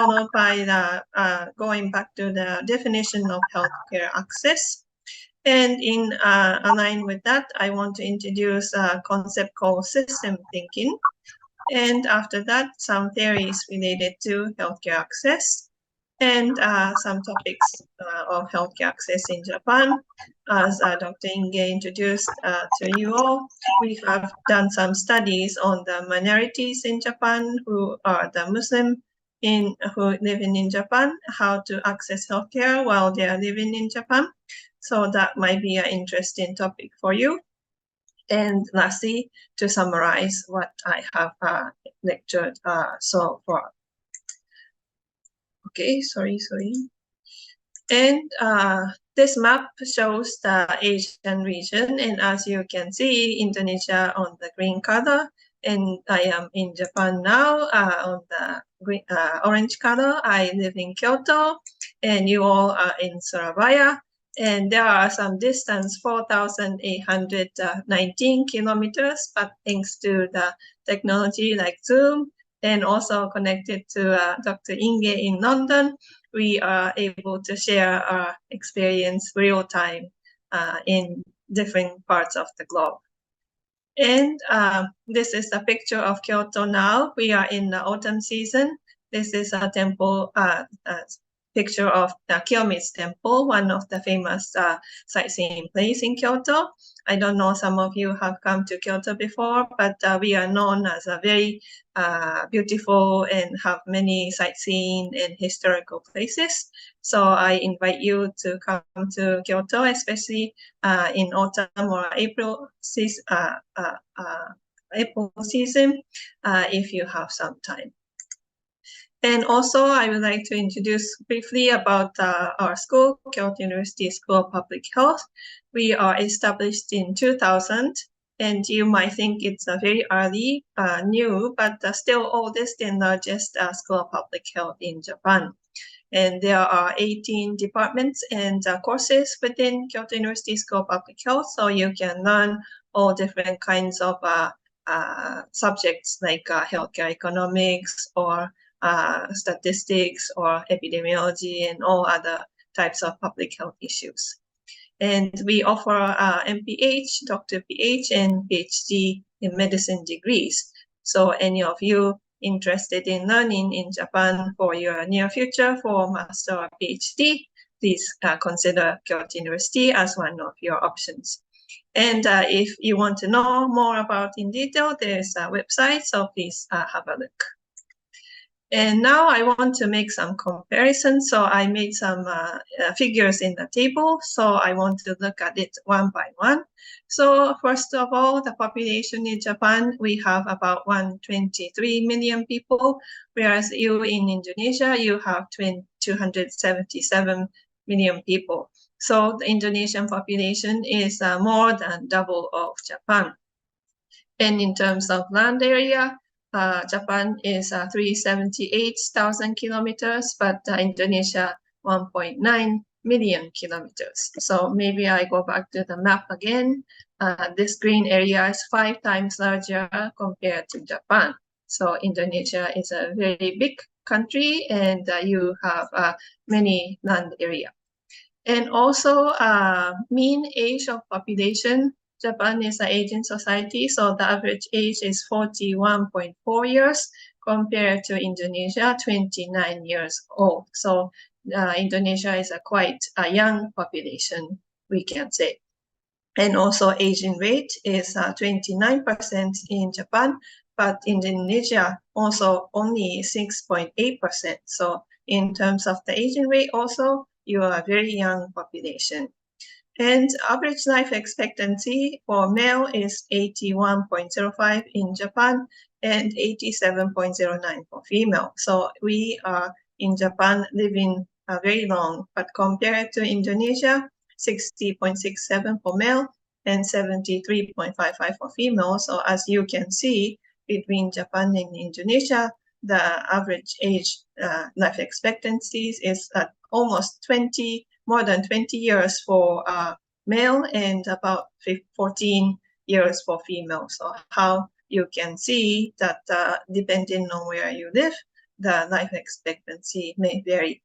followed by the going back to the definition of healthcare access. And in align with that, I want to introduce a concept called system thinking. And after that, some theories related to healthcare access and some topics of healthcare access in Japan. As Dr. Inge introduced to you all, we have done some studies on the minorities in Japan who are the Muslim who living in Japan, how to access healthcare while they are living in Japan. So that might be an interesting topic for you. And lastly, to summarize what I have lectured so far. Okay, sorry. And this map shows the Asian region. And as you can see, Indonesia on the green color. And I am in Japan now on the green, orange color. I live in Kyoto, and you all are in Surabaya. And there are some distance, 4,819 kilometers, but thanks to the technology like Zoom, and also connected to Dr. Inge in London, we are able to share our experience real time in different parts of the globe. And this is a picture of Kyoto now. We are in the autumn season. This is a temple picture of the Kiyomizu Temple, one of the famous sightseeing place in Kyoto. I don't know, some of you have come to Kyoto before, but we are known as a very beautiful and have many sightseeing and historical places. So I invite you to come to Kyoto, especially in autumn or April season, if you have some time. And also, I would like to introduce briefly about our school, Kyoto University School of Public Health. We are established in 2000, and you might think it's a very early, new, but still oldest and largest School of Public Health in Japan. And there are 18 departments and courses within Kyoto University School of Public Health, so you can learn all different kinds of subjects like healthcare economics or statistics or epidemiology and all other types of public health issues. And we offer MPH, Dr. PH, and PhD in medicine degrees. So any of you interested in learning in Japan for your near future for master or PhD, please consider Kyoto University as one of your options. And if you want to know more about in detail, there's a website, so please have a look. And now I want to make some comparisons. So I made some figures in the table. So I want to look at it one by one. So first of all, the population in Japan, we have about 123 million people, whereas you in Indonesia, you have 277 million people. So the Indonesian population is more than double of Japan. And in terms of land area, Japan is 378,000 kilometers, but Indonesia 1.9 million kilometers. So maybe I go back to the map again. This green area is 5 times larger compared to Japan. So Indonesia is a very big country, and you have many land area. And also mean age of population. Japan is an aging society, so the average age is 41.4 years compared to Indonesia, 29 years old. So Indonesia is a quite a young population, we can say. And also aging rate is 29% in Japan, but in Indonesia also only 6.8%. So in terms of the aging rate also, you are a very young population. And average life expectancy for male is 81.05 in Japan and 87.09 for female. So we are in Japan living very long, but compared to Indonesia, 60.67 for male and 73.55 for female. So as you can see, between Japan and Indonesia, the average age life expectancies is at almost more than 20 years for male and about 14 years for female. So how you can see that depending on where you live, the life expectancy may vary.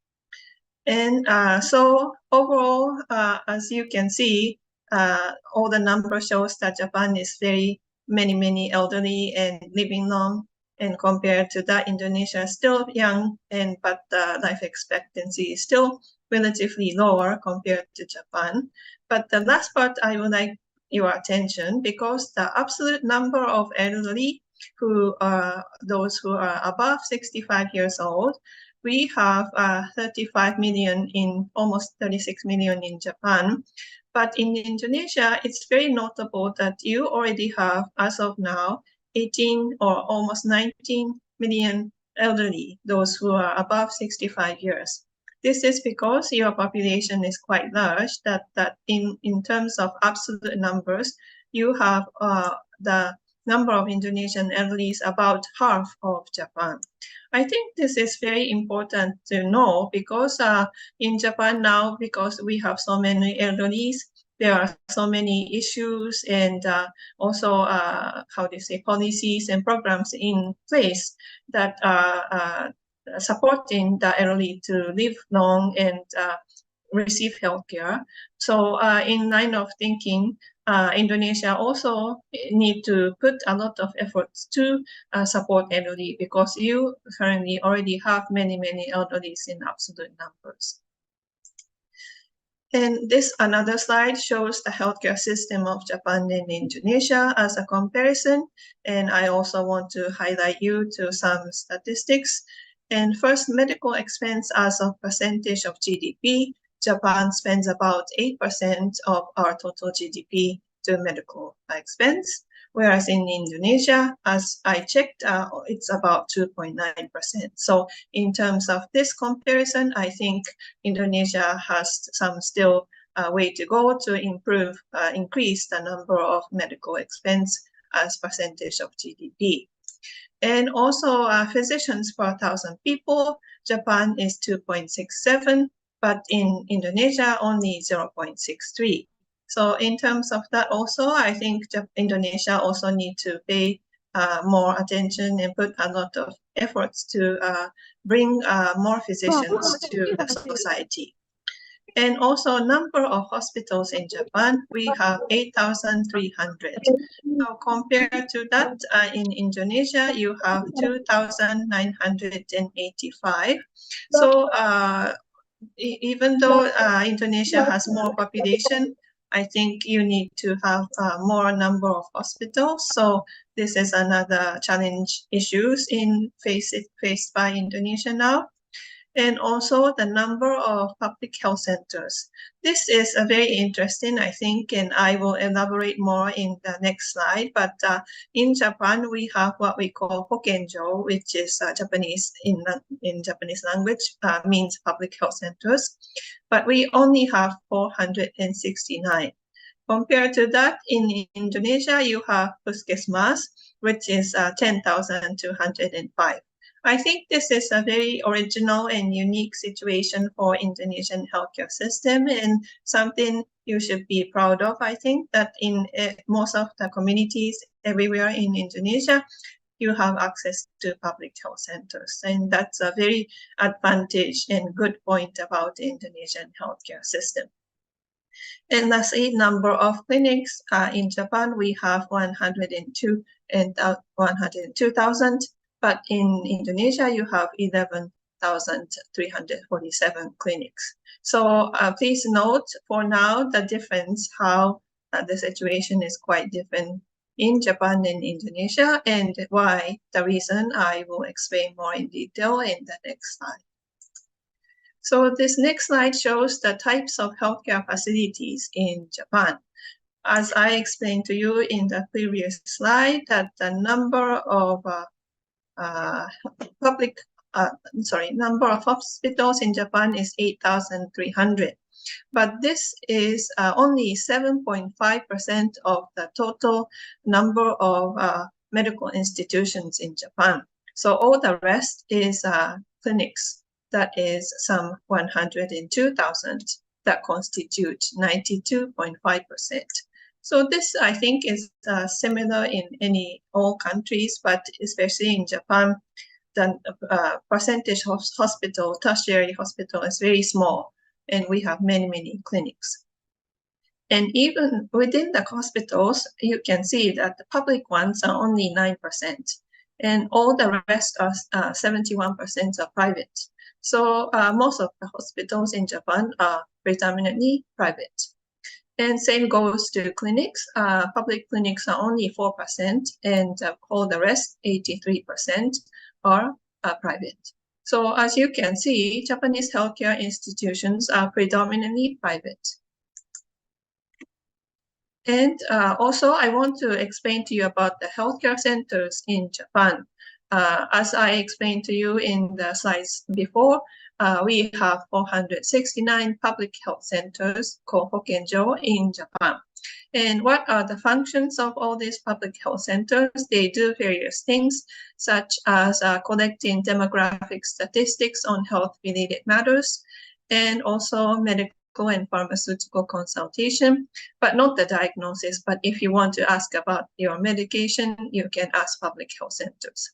And so overall, as you can see, all the numbers shows that Japan is very many elderly and living long, and compared to that, Indonesia is still young, but the life expectancy is still relatively lower compared to Japan. But the last part I would like your attention, because the absolute number of elderly who are those who are above 65 years old, we have 35 million in almost 36 million in Japan. But in Indonesia, it's very notable that you already have, as of now, 18 or almost 19 million elderly, those who are above 65 years. This is because your population is quite large, that in terms of absolute numbers, you have the number of Indonesian elderly is about half of Japan. I think this is very important to know, because in Japan now, because we have so many elderlies, there are so many issues, and also policies and programs in place that are supporting the elderly to live long and receive healthcare. So in line of thinking, Indonesia also need to put a lot of efforts to support elderly, because you currently already have many elderlies in absolute numbers. And this another slide shows the healthcare system of Japan and Indonesia as a comparison. And I also want to highlight you to some statistics. And first, medical expense as a percentage of GDP. Japan spends about 8% of our total GDP to medical expense, whereas in Indonesia, as I checked, it's about 2.9%. So in terms of this comparison, I think Indonesia has some still way to go to increase the number of medical expense as percentage of GDP. And also physicians per 1,000 people, Japan is 2.67, but in Indonesia, only 0.63. So in terms of that also, I think Indonesia also need to pay more attention and put a lot of efforts to bring more physicians to the society. And also number of hospitals in Japan, we have 8,300. So compared to that, in Indonesia, you have 2,985. So even though Indonesia has more population, I think you need to have more number of hospitals. So this is another challenge issues faced by Indonesia now. And also the number of public health centers. This is very interesting, I think, and I will elaborate more in the next slide. But in Japan, we have what we call Hokenjo, which is Japanese in Japanese language, means public health centers. But we only have 469. Compared to that, in Indonesia, you have Puskesmas, which is 10,205. I think this is a very original and unique situation for Indonesian healthcare system, and something you should be proud of. I think that in most of the communities everywhere in Indonesia, you have access to public health centers, and that's a very advantage and good point about the Indonesian healthcare system. And lastly, number of clinics in Japan, we have 102 and 102,000. But in Indonesia, you have 11,347 clinics. So please note for now the difference, how the situation is quite different in Japan and Indonesia, and why the reason I will explain more in detail in the next slide. So this next slide shows the types of healthcare facilities in Japan. As I explained to you in the previous slide, that the number of number of hospitals in Japan is 8,300. But this is only 7.5% of the total number of medical institutions in Japan. So all the rest is clinics. That is some 102,000 that constitute 92.5%. So this, I think, is similar in all countries, but especially in Japan, the percentage of hospital, tertiary hospital is very small, and we have many, many clinics. And even within the hospitals, you can see that the public ones are only 9%, and all the rest are 71% are private. So most of the hospitals in Japan are predominantly private. And same goes to clinics. Public clinics are only 4%, and all the rest, 83%, are private. So as you can see, Japanese healthcare institutions are predominantly private. And also, I want to explain to you about the healthcare centers in Japan. As I explained to you in the slides before, we have 469 public health centers called Hokenjo in Japan. And what are the functions of all these public health centers? They do various things, such as collecting demographic statistics on health-related matters, and also medical and pharmaceutical consultation, but not the diagnosis. But if you want to ask about your medication, you can ask public health centers.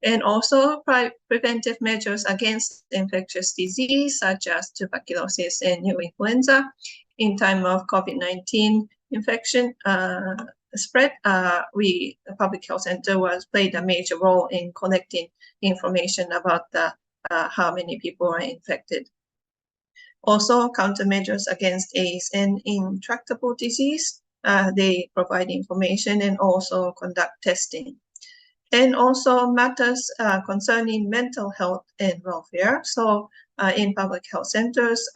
And also preventive measures against infectious disease, such as tuberculosis and new influenza. In time of COVID-19 infection spread, the public health center played a major role in collecting information about how many people are infected. Also, countermeasures against AIDS and intractable disease. They provide information and also conduct testing. And also matters concerning mental health and welfare. So in public health centers,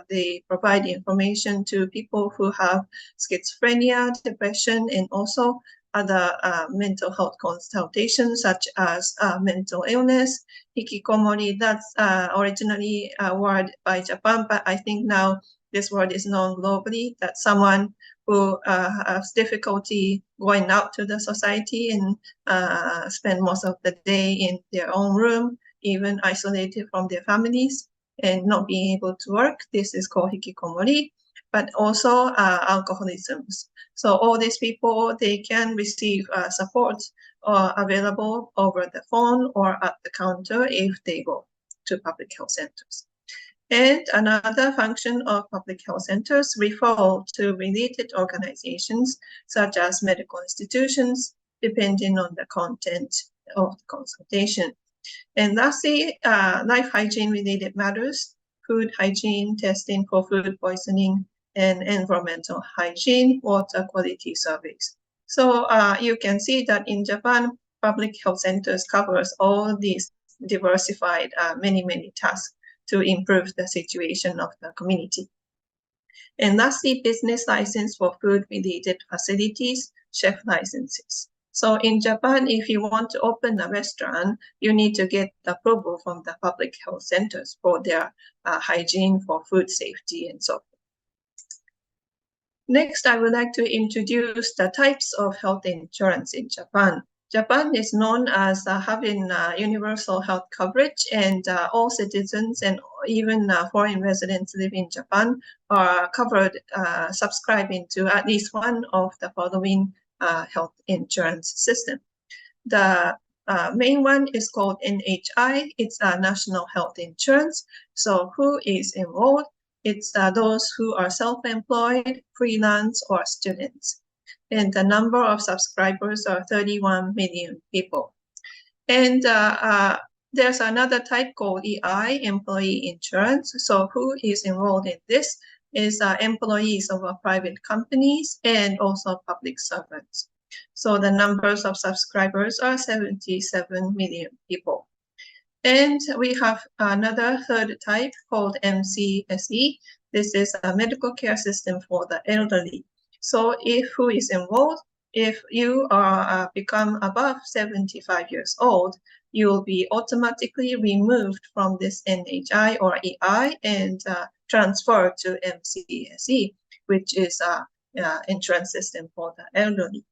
they provide information to people who have schizophrenia, depression, and also other mental health consultations, such as mental illness, hikikomori. That's originally a word by Japan, but I think now this word is known globally, that someone who has difficulty going out to the society and spend most of the day in their own room, even isolated from their families and not being able to work. This is called hikikomori, but also alcoholisms. So all these people, they can receive support available over the phone or at the counter if they go to public health centers. And another function of public health centers refer to related organizations, such as medical institutions, depending on the content of the consultation. And lastly, life hygiene related matters, food hygiene, testing for food poisoning, and environmental hygiene, water quality surveys. So you can see that in Japan, public health centers covers all these diversified many tasks to improve the situation of the community. And lastly, business license for food-related facilities, chef licenses. So in Japan, if you want to open a restaurant, you need to get approval from the public health centers for their hygiene, for food safety, and so forth. Next, I would like to introduce the types of health insurance in Japan. Japan is known as having universal health coverage, and all citizens and even foreign residents living in Japan are covered, subscribing to at least one of the following health insurance system. The main one is called NHI. It's a national health insurance. So who is enrolled? It's those who are self-employed, freelance, or students. And the number of subscribers are 31 million people. And there's another type called EI, employee insurance. So who is enrolled in this is employees of private companies and also public servants. So the numbers of subscribers are 77 million people. And we have another third type called MCSE. This is a medical care system for the elderly. So if who is enrolled, if you are become above 75 years old, you will be automatically removed from this NHI or EI and transferred to MCSE, which is an insurance system for the elderly.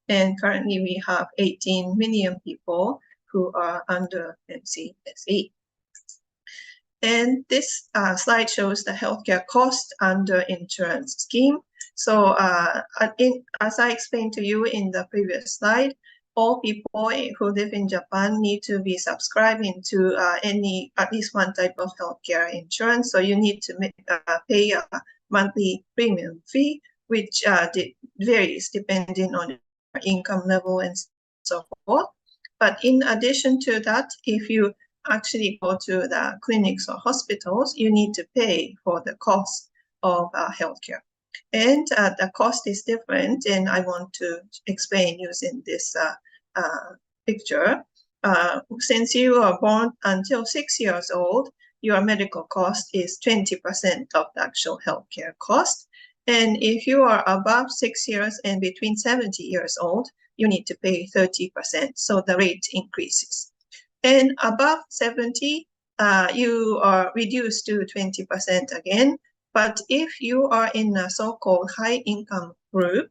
And currently we have 18 million people who are under MCSE. And this slide shows the healthcare cost under insurance scheme. So as I explained to you in the previous slide, all people who live in Japan need to be subscribing to at least one type of healthcare insurance. So you need to pay a monthly premium fee, which varies depending on your income level and so forth. But in addition to that, if you actually go to the clinics or hospitals, you need to pay for the cost of healthcare. And the cost is different, and I want to explain using this picture. Since you are born until 6 years old, your medical cost is 20% of the actual healthcare cost. And if you are above 6 years and between 70 years old, you need to pay 30%. So the rate increases. And above 70, you are reduced to 20% again. But if you are in a so-called high income group,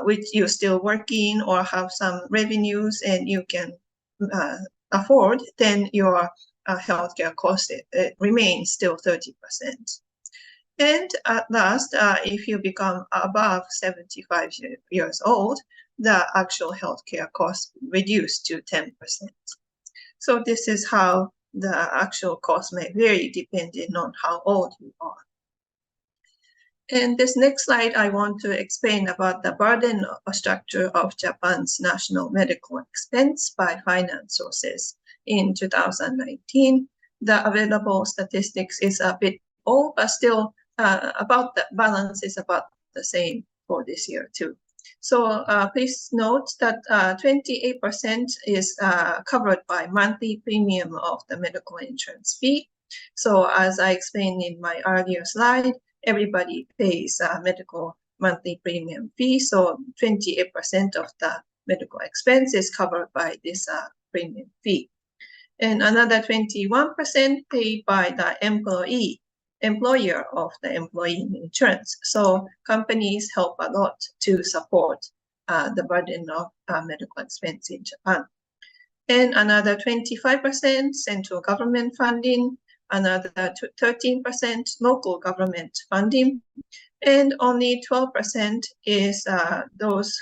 which you're still working or have some revenues and you can afford, then your healthcare cost remains still 30%. And at last, if you become above 75 years old, the actual healthcare cost reduced to 10%. So this is how the actual cost may vary depending on how old you are. And this next slide, I want to explain about the burden structure of Japan's national medical expense by finance sources. In 2019, the available statistics is a bit old, but still about the balance is about the same for this year too. So please note that 28% is covered by monthly premium of the medical insurance fee. So as I explained in my earlier slide, everybody pays a medical monthly premium fee. So 28% of the medical expense is covered by this premium fee. And another 21% paid by the employer of the employee insurance. So companies help a lot to support the burden of medical expense in Japan. And another 25% central government funding, another 13% local government funding, and only 12% is those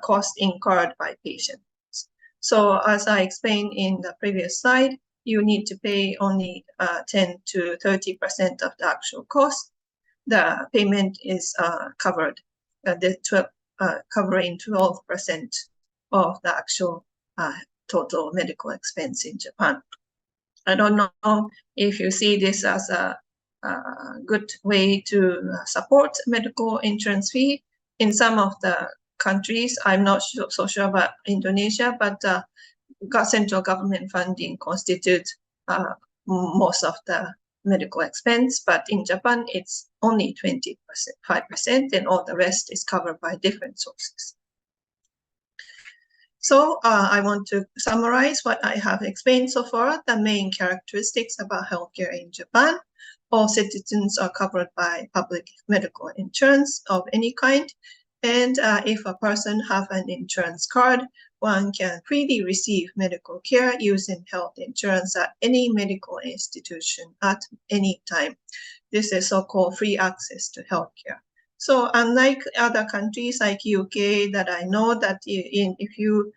costs incurred by patients. So as I explained in the previous slide, you need to pay only 10 to 30% of the actual cost. The payment is covered, covering 12% of the actual total medical expense in Japan. I don't know if you see this as a good way to support medical insurance fee. In some of the countries, I'm not so sure about Indonesia, but central government funding constitutes most of the medical expense. But in Japan, it's only 5%, and all the rest is covered by different sources. So I want to summarize what I have explained so far, the main characteristics about healthcare in Japan. All citizens are covered by public medical insurance of any kind. And if a person has an insurance card, one can freely receive medical care using health insurance at any medical institution at any time. This is so-called free access to healthcare. So unlike other countries like UK that I know that if you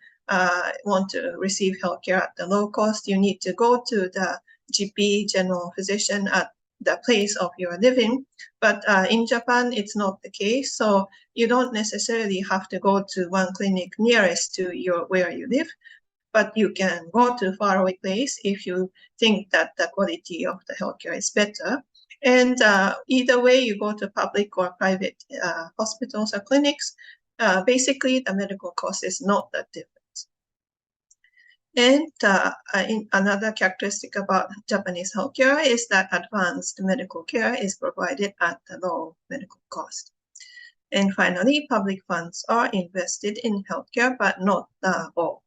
want to receive healthcare at the low cost, you need to go to the GP, general physician, at the place of your living. But in Japan, it's not the case. So you don't necessarily have to go to one clinic nearest to where you live, but you can go to a faraway place if you think that the quality of the healthcare is better. And either way, you go to public or private hospitals or clinics, basically the medical cost is not that different. And another characteristic about Japanese healthcare is that advanced medical care is provided at a low medical cost. And finally, public funds are invested in healthcare, but not all.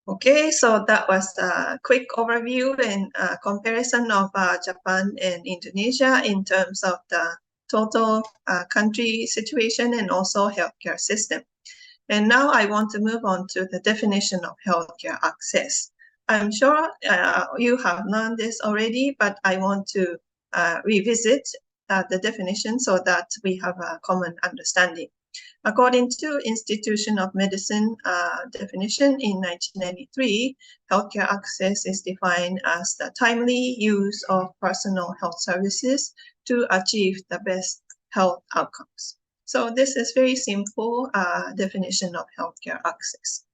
Okay, so that was a quick overview and comparison of Japan and Indonesia in terms of the total country situation and also healthcare system. And now I want to move on to the definition of healthcare access. I'm sure you have learned this already, but I want to revisit the definition so that we have a common understanding. According to Institution of Medicine definition in 1993, healthcare access is defined as the timely use of personal health services to achieve the best health outcomes. So this is very simple definition of healthcare access.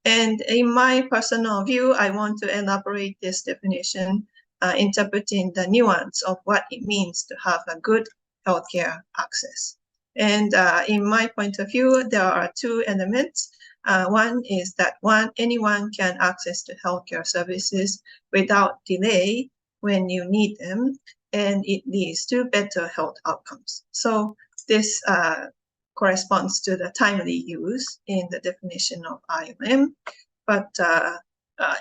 And in my personal view, I want to elaborate this definition, interpreting the nuance of what it means to have a good healthcare access. And in my point of view, there are two elements. One is that anyone can access to healthcare services without delay when you need them, and it leads to better health outcomes. So this corresponds to the timely use in the definition of IOM. But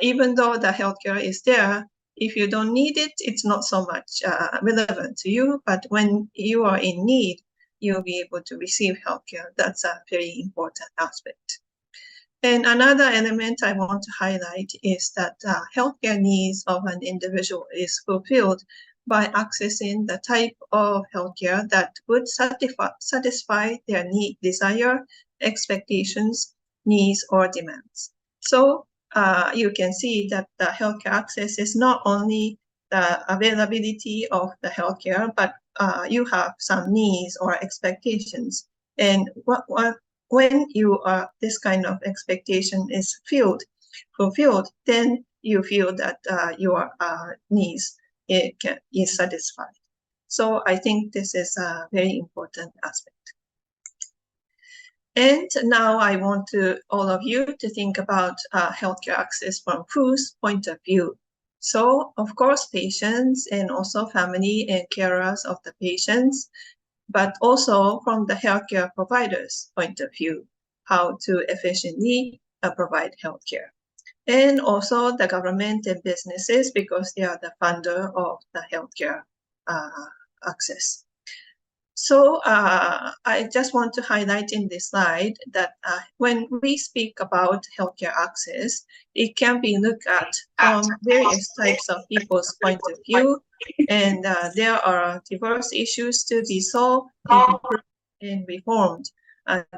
even though the healthcare is there, if you don't need it, it's not so much relevant to you. But when you are in need, you'll be able to receive healthcare. That's a very important aspect. And another element I want to highlight is that healthcare needs of an individual is fulfilled by accessing the type of healthcare that would satisfy their need, desire, expectations, needs, or demands. So you can see that the healthcare access is not only the availability of the healthcare, but you have some needs or expectations. And when this kind of expectation is fulfilled, then you feel that your needs is satisfied. So I think this is a very important aspect. And now I want all of you to think about healthcare access from whose point of view. So of course, patients and also family and carers of the patients, but also from the healthcare providers' point of view, how to efficiently provide healthcare. And also the government and businesses, because they are the funder of the healthcare access. So I just want to highlight in this slide that when we speak about healthcare access, it can be looked at from various types of people's point of view, and there are diverse issues to be solved and improved and reformed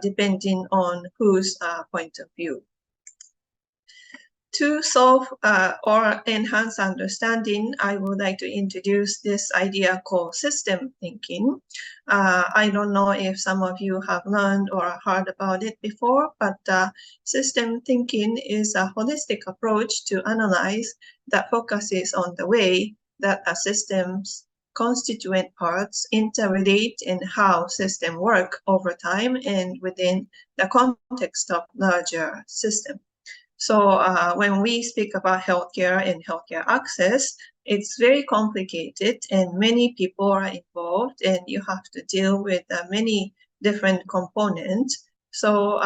depending on whose point of view. To solve or enhance understanding, I would like to introduce this idea called system thinking. I don't know if some of you have learned or heard about it before, but system thinking is a holistic approach to analyze that focuses on the way that a system's constituent parts interrelate and how systems work over time and within the context of larger system. So when we speak about healthcare and healthcare access, it's very complicated and many people are involved and you have to deal with many different components. So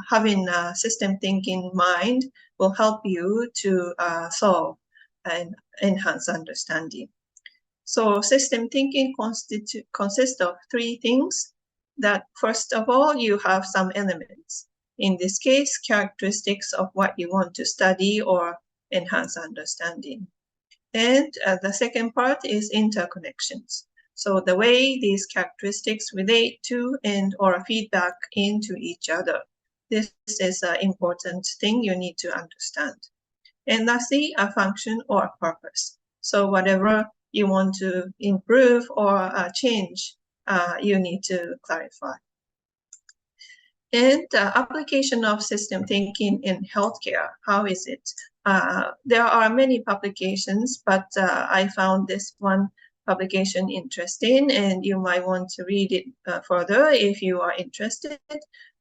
having a system thinking mind will help you to solve and enhance understanding. So system thinking consists of three things. That first of all, you have some elements. In this case, characteristics of what you want to study or enhance understanding. And the second part is interconnections. So the way these characteristics relate to and or feedback into each other. This is an important thing you need to understand. And lastly, a function or a purpose. So whatever you want to improve or change, you need to clarify. And application of system thinking in healthcare, how is it? There are many publications, but I found this one publication interesting and you might want to read it further if you are interested.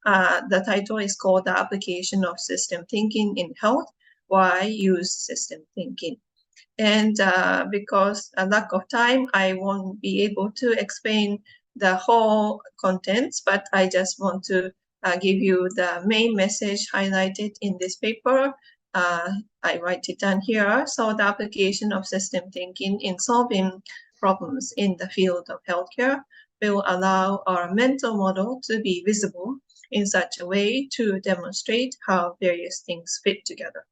The title is called The Application of System Thinking in Health, Why Use System Thinking. And because a lack of time, I won't be able to explain the whole contents, but I just want to give you the main message highlighted in this paper. I write it down here. So the application of system thinking in solving problems in the field of healthcare will allow our mental model to be visible in such a way to demonstrate how various things fit together.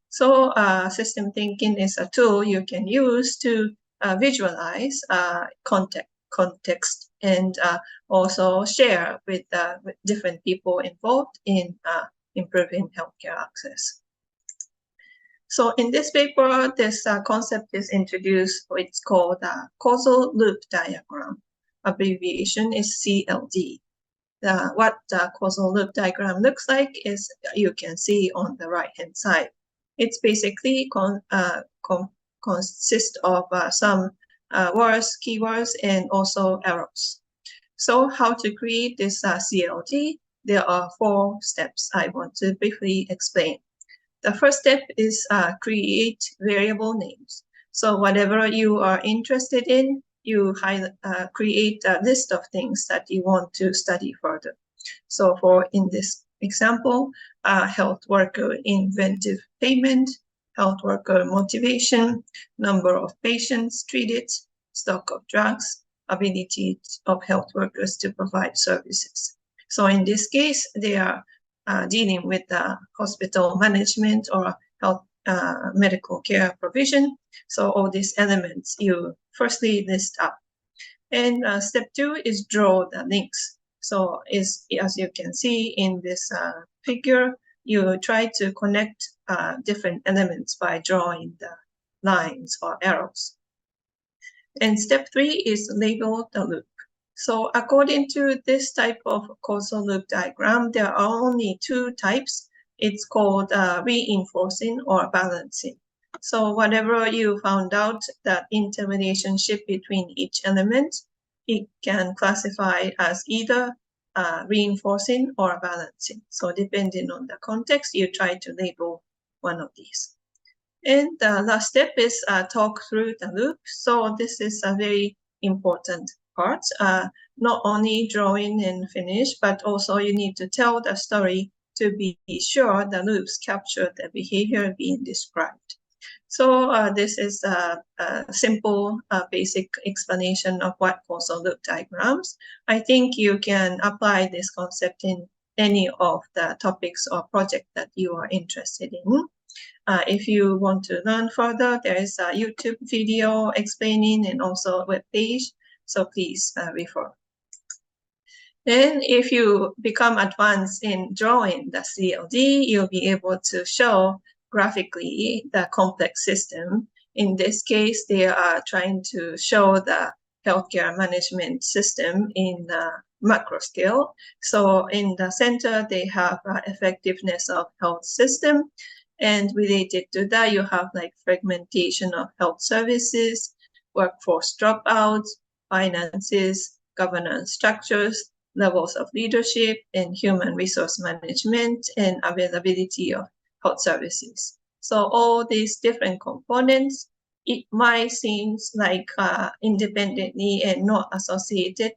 So system thinking is a tool you can use to visualize context and also share with different people involved in improving healthcare access. So in this paper, this concept is introduced. It's called causal loop diagram. Abbreviation is CLD. What the causal loop diagram looks like is you can see on the right-hand side. It's basically consists of some words, keywords, and also arrows. So how to create this CLD? There are 4 steps I want to briefly explain. The first step is create variable names. So whatever you are interested in, you create a list of things that you want to study further. So in this example, health worker inventive payment, health worker motivation, number of patients treated, stock of drugs, ability of health workers to provide services. So in this case, they are dealing with hospital management or health medical care provision. So all these elements you firstly list up. And step 2 is draw the links. So as you can see in this figure, you try to connect different elements by drawing the lines or arrows. And step 3 is label the loop. So according to this type of causal loop diagram, there are only 2 types. It's called reinforcing or balancing. So whatever you found out, that interrelationship between each element, it can classify as either reinforcing or balancing. So depending on the context, you try to label one of these. And the last step is talk through the loop. So this is a very important part, not only drawing and finish, but also you need to tell the story to be sure the loops capture the behavior being described. So this is a simple, basic explanation of what causal loop diagrams. I think you can apply this concept in any of the topics or project that you are interested in. If you want to learn further, there is a YouTube video explaining and also a web page. So please refer. Then if you become advanced in drawing the CLD, you'll be able to show graphically the complex system. In this case, they are trying to show the healthcare management system in macro scale. So in the center, they have effectiveness of health system. And related to that, you have like fragmentation of health services, workforce dropouts, finances, governance structures, levels of leadership, and human resource management, and availability of health services. So all these different components, it might seem like independently and not associated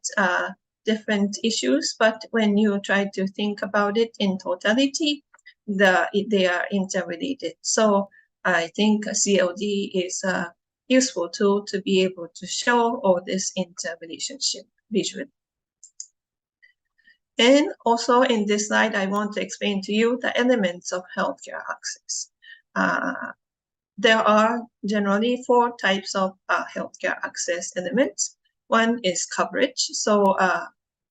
different issues, but when you try to think about it in totality, they are interrelated. So I think CLD is a useful tool to be able to show all this interrelationship visually. And also in this slide, I want to explain to you the elements of healthcare access. There are generally 4 types of healthcare access elements. One is coverage, so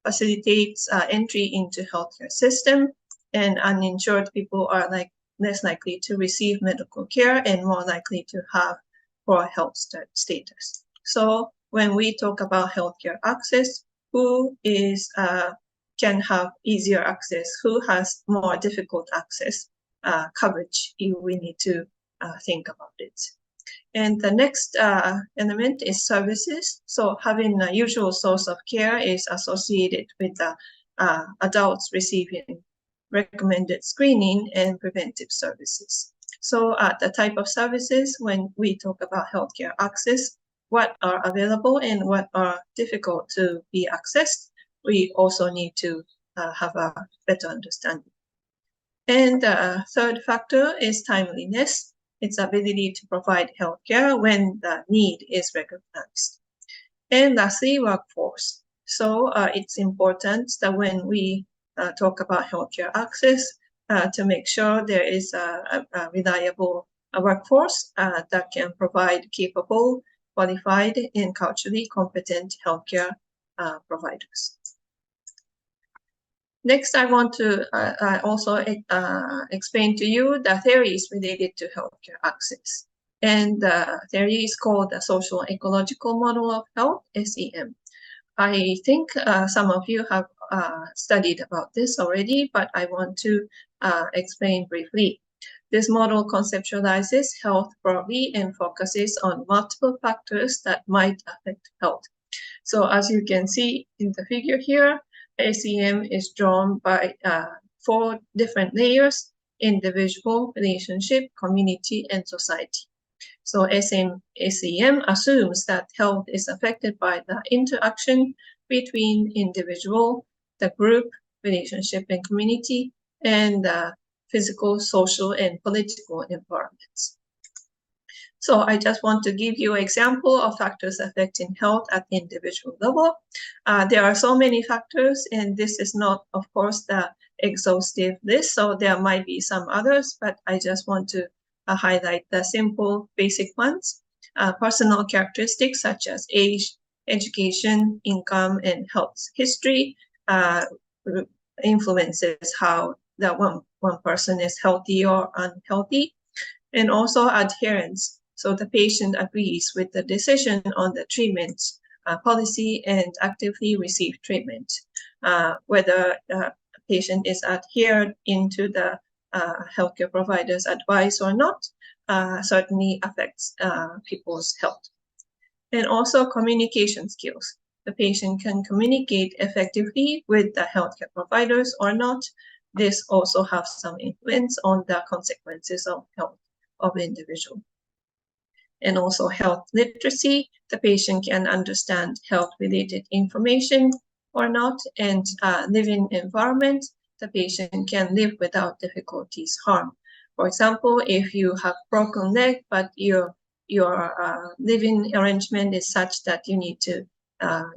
facilitates entry into healthcare system, and uninsured people are less likely to receive medical care and more likely to have poor health status. So when we talk about healthcare access, who is can have easier access, who has more difficult access, coverage, we need to think about it. And the next element is services. So having a usual source of care is associated with adults receiving recommended screening and preventive services. So the type of services, when we talk about healthcare access, what are available and what are difficult to be accessed, we also need to have a better understanding. And the third factor is timeliness, its ability to provide healthcare when the need is recognized. And lastly, workforce. So it's important that when we talk about healthcare access, to make sure there is a reliable workforce that can provide capable, qualified, and culturally competent healthcare providers. Next, I want to also explain to you the theories related to healthcare access. And the theory is called the Social Ecological Model of Health, SEM. I think some of you have studied about this already, but I want to explain briefly. This model conceptualizes health broadly and focuses on multiple factors that might affect health. So as you can see in the figure here, SEM is drawn by 4 different layers: individual, relationship, community, and society. So SEM assumes that health is affected by the interaction between individual, the group, relationship, and community, and the physical, social, and political environments. So I just want to give you an example of factors affecting health at the individual level. There are so many factors, and this is not, of course, the exhaustive list, so there might be some others, but I just want to highlight the simple, basic ones. Personal characteristics such as age, education, income, and health history influences how the one person is healthy or unhealthy, and also adherence. So the patient agrees with the decision on the treatment policy and actively receive treatment. Whether the patient is adhered into the healthcare provider's advice or not certainly affects people's health. And also communication skills. The patient can communicate effectively with the healthcare providers or not. This also has some influence on the consequences of health of the individual. And also health literacy. The patient can understand health-related information or not, and living environment. The patient can live without difficulties, harm. For example, if you have broken leg, but your living arrangement is such that you need to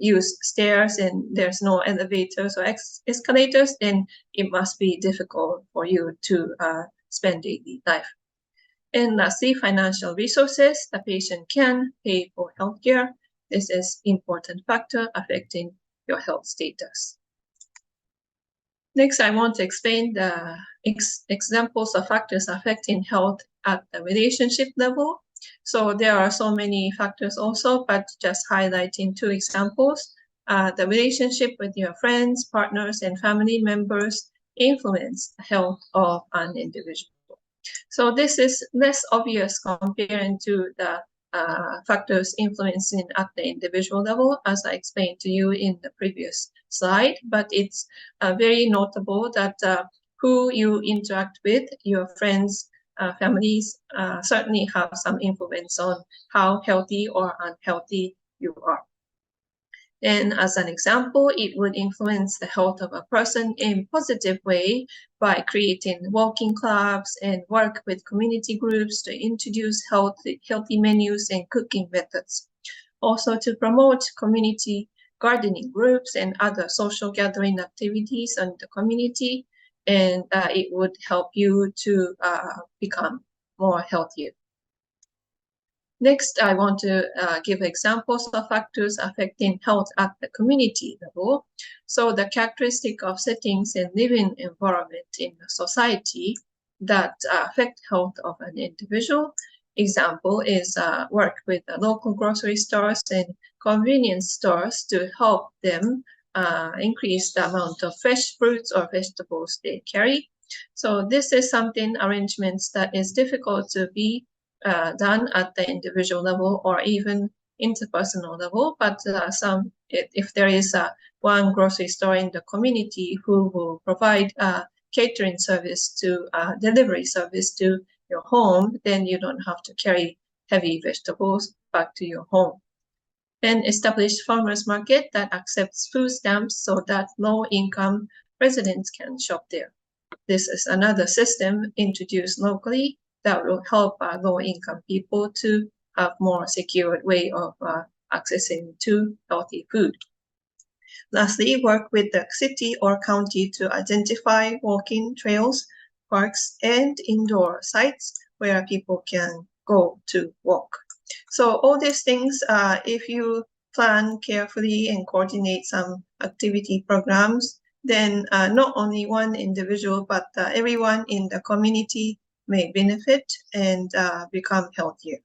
use stairs and there's no elevators or escalators, then it must be difficult for you to spend daily life. And lastly, financial resources. The patient can pay for healthcare. This is an important factor affecting your health status. Next, I want to explain the examples of factors affecting health at the relationship level. So there are so many factors also, but just highlighting 2 examples. The relationship with your friends, partners, and family members influence the health of an individual. So this is less obvious comparing to the factors influencing at the individual level, as I explained to you in the previous slide, but it's very notable that who you interact with, your friends, families, certainly have some influence on how healthy or unhealthy you are. And as an example, it would influence the health of a person in a positive way by creating walking clubs and work with community groups to introduce healthy menus and cooking methods. Also to promote community gardening groups and other social gathering activities in the community, and it would help you to become more healthier. Next, I want to give examples of factors affecting health at the community level. So the characteristic of settings and living environment in a society that affect health of an individual. Example is work with the local grocery stores and convenience stores to help them increase the amount of fresh fruits or vegetables they carry. So this is something, arrangements that is difficult to be done at the individual level or even interpersonal level, but if there is one grocery store in the community who will provide catering service to delivery service to your home, then you don't have to carry heavy vegetables back to your home. And establish farmers market that accepts food stamps so that low-income residents can shop there. This is another system introduced locally that will help low-income people to have more secure way of accessing to healthy food. Lastly, work with the city or county to identify walking trails, parks, and indoor sites where people can go to walk. So all these things, if you plan carefully and coordinate some activity programs, then not only one individual, but everyone in the community may benefit and become healthier.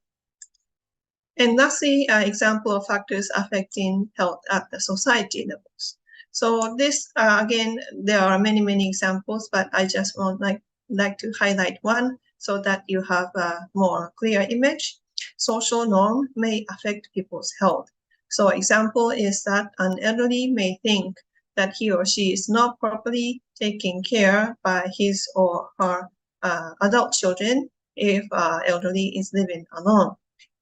And lastly, example of factors affecting health at the society levels. So this, again, there are many examples, but I just want like to highlight one so that you have a more clear image. Social norm may affect people's health. So example is that an elderly may think that he or she is not properly taken care by his or her adult children if elderly is living alone.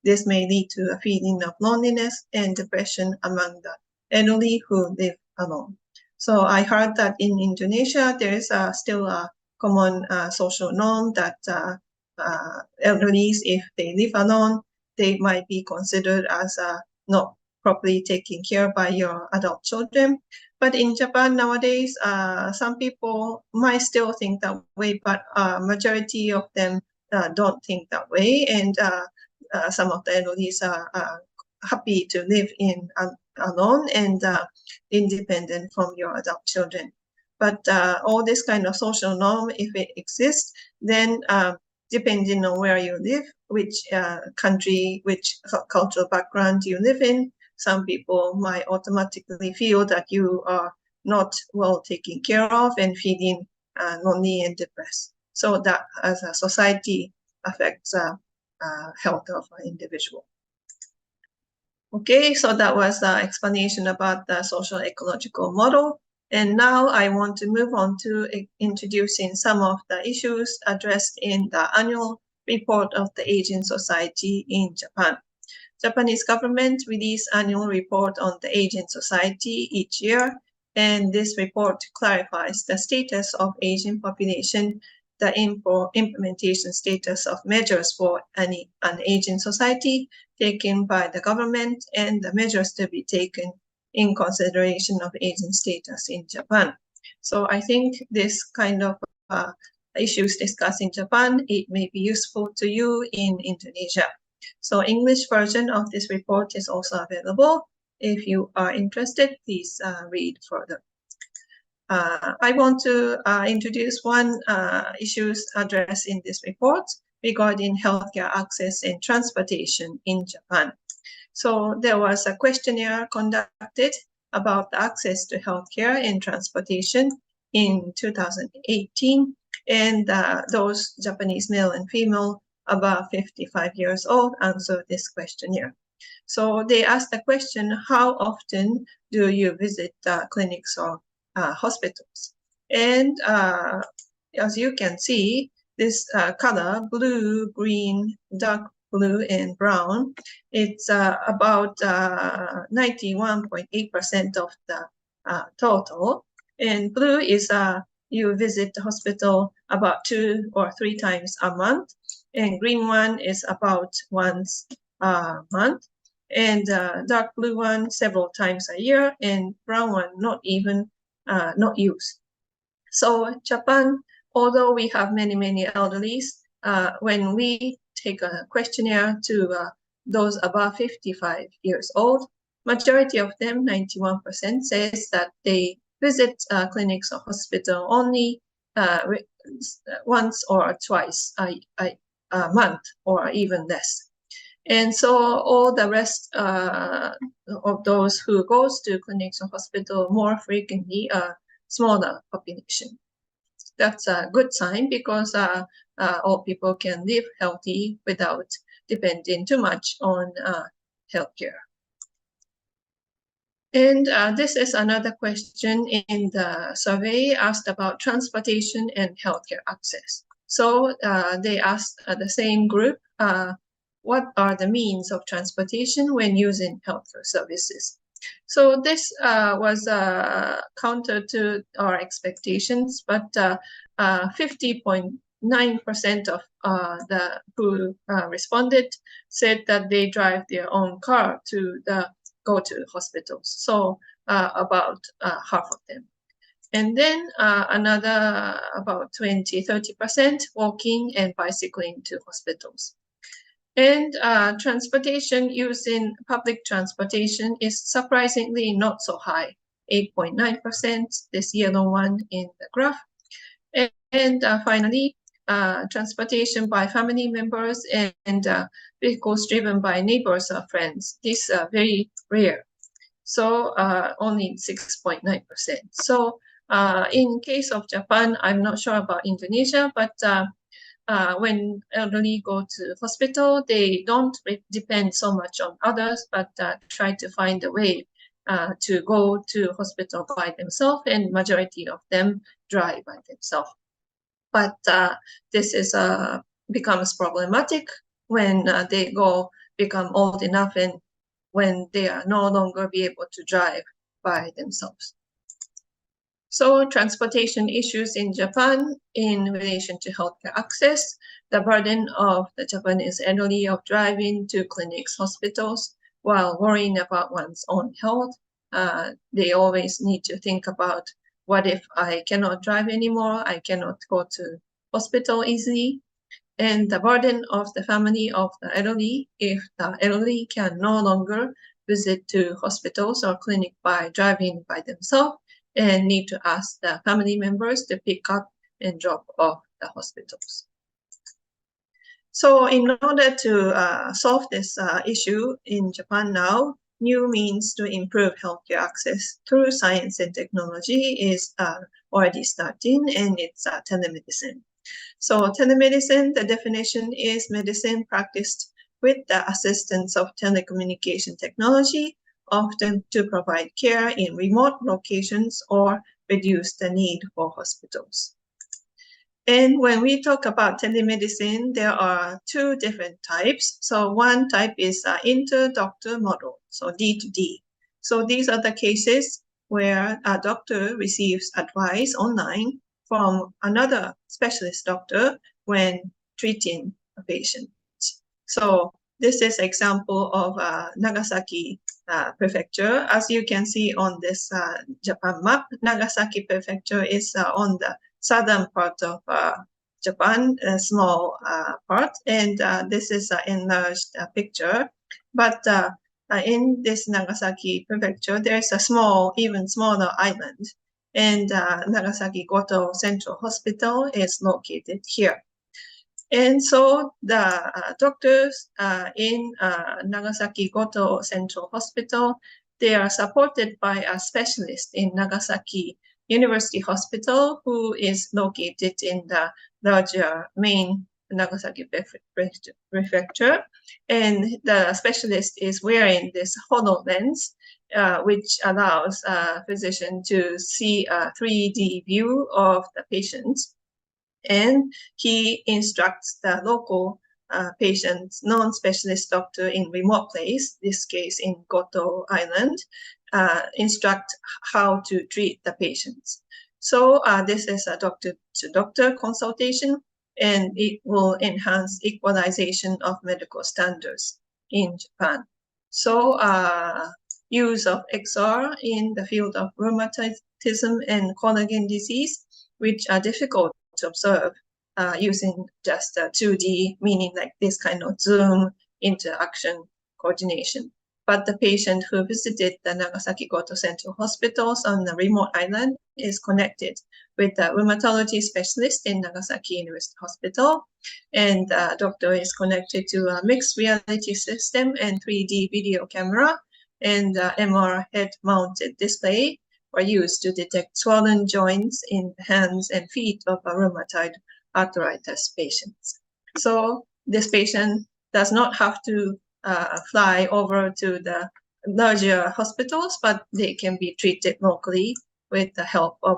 This may lead to a feeling of loneliness and depression among the elderly who live alone. So I heard that in Indonesia, there is still a common social norm that elderly, if they live alone, they might be considered as not properly taken care by your adult children. But in Japan nowadays, some people might still think that way, but majority of them don't think that way. And some of the elderly are happy to live in alone and independent from your adult children. But all this kind of social norm, if it exists, then depending on where you live, which country, which cultural background you live in, some people might automatically feel that you are not well taken care of and feeling lonely and depressed. So that as a society affects health of an individual. Okay, so that was the explanation about the social ecological model. And now I want to move on to introducing some of the issues addressed in the annual report of the Aging Society in Japan. Japanese government releases annual report on the aging society each year, and this report clarifies the status of aging population, the implementation status of measures for an aging society taken by the government, and the measures to be taken in consideration of aging status in Japan. So I think this kind of issues discussed in Japan, it may be useful to you in Indonesia. So English version of this report is also available. If you are interested, please read further. I want to introduce one issues addressed in this report regarding healthcare access and transportation in Japan. So there was a questionnaire conducted about the access to healthcare and transportation in 2018, and those Japanese male and female above 55 years old answered this questionnaire. So they asked the question, how often do you visit clinics or hospitals? And as you can see, this color, blue, green, dark blue, and brown, it's about 91.8% of the total. And blue is you visit the hospital about 2 or 3 times a month, and green one is about once a month, and dark blue one several times a year, and brown one not even not used. So Japan, although we have many elderlies, when we take a questionnaire to those above 55 years old, majority of them, 91%, says that they visit clinics or hospital only once or twice a month or even less. And so all the rest of those who goes to clinics or hospital more frequently are smaller population. That's a good sign because all people can live healthy without depending too much on healthcare. And this is another question in the survey asked about transportation and healthcare access. So they asked the same group, what are the means of transportation when using healthcare services? So this was counter to our expectations, but 50.9% of the who responded said that they drive their own car to go to hospitals. So about half of them. And then another about 20-30% walking and bicycling to hospitals. And transportation use in public transportation is surprisingly not so high, 8.9%, this yellow one in the graph. And finally, transportation by family members and vehicles driven by neighbors or friends. These are very rare. So only 6.9%. So in case of Japan, I'm not sure about Indonesia, but when elderly go to hospital, they don't depend so much on others, but try to find a way to go to hospital by themselves, and majority of them drive by themselves. But this is becomes problematic when they become old enough and when they are no longer be able to drive by themselves. So transportation issues in Japan in relation to healthcare access, the burden of the Japanese elderly of driving to clinics, hospitals, while worrying about one's own health. They always need to think about, what if I cannot drive anymore? I cannot go to hospital easily. And the burden of the family of the elderly, if the elderly can no longer visit to hospitals or clinic by driving by themselves, and need to ask the family members to pick up and drop off the hospitals. So in order to solve this issue in Japan now, new means to improve healthcare access through science and technology is already starting, and it's telemedicine. So telemedicine, the definition is medicine practiced with the assistance of telecommunication technology, often to provide care in remote locations or reduce the need for hospitals. And when we talk about telemedicine, there are two different types. So one type is inter-doctor model, so D2D. So these are the cases where a doctor receives advice online from another specialist doctor when treating a patient. So this is example of Nagasaki prefecture. As you can see on this Japan map, Nagasaki prefecture is on the southern part of Japan, a small part, and this is an enlarged picture. But in this Nagasaki prefecture, there's a small, even smaller island, and Nagasaki Goto Central Hospital is located here. And so the doctors in Nagasaki Goto Central Hospital, they are supported by a specialist in Nagasaki University Hospital, who is located in the larger main Nagasaki prefecture. And the specialist is wearing this HoloLens, which allows a physician to see a 3D view of the patient. And he instructs the local patient's non-specialist doctor in remote place, this case in Goto Island, instruct how to treat the patients. So this is a doctor-to-doctor consultation, and it will enhance equalization of medical standards in Japan. So use of XR in the field of rheumatism and collagen disease, which are difficult to observe using just 2D, meaning like this kind of Zoom interaction coordination. But the patient who visited the Nagasaki Goto Central Hospitals on the remote island is connected with the rheumatology specialist in Nagasaki University Hospital, and the doctor is connected to a mixed reality system and 3D video camera, and MR head-mounted display were used to detect swollen joints in the hands and feet of rheumatoid arthritis patients. So this patient does not have to fly over to the larger hospitals, but they can be treated locally with the help of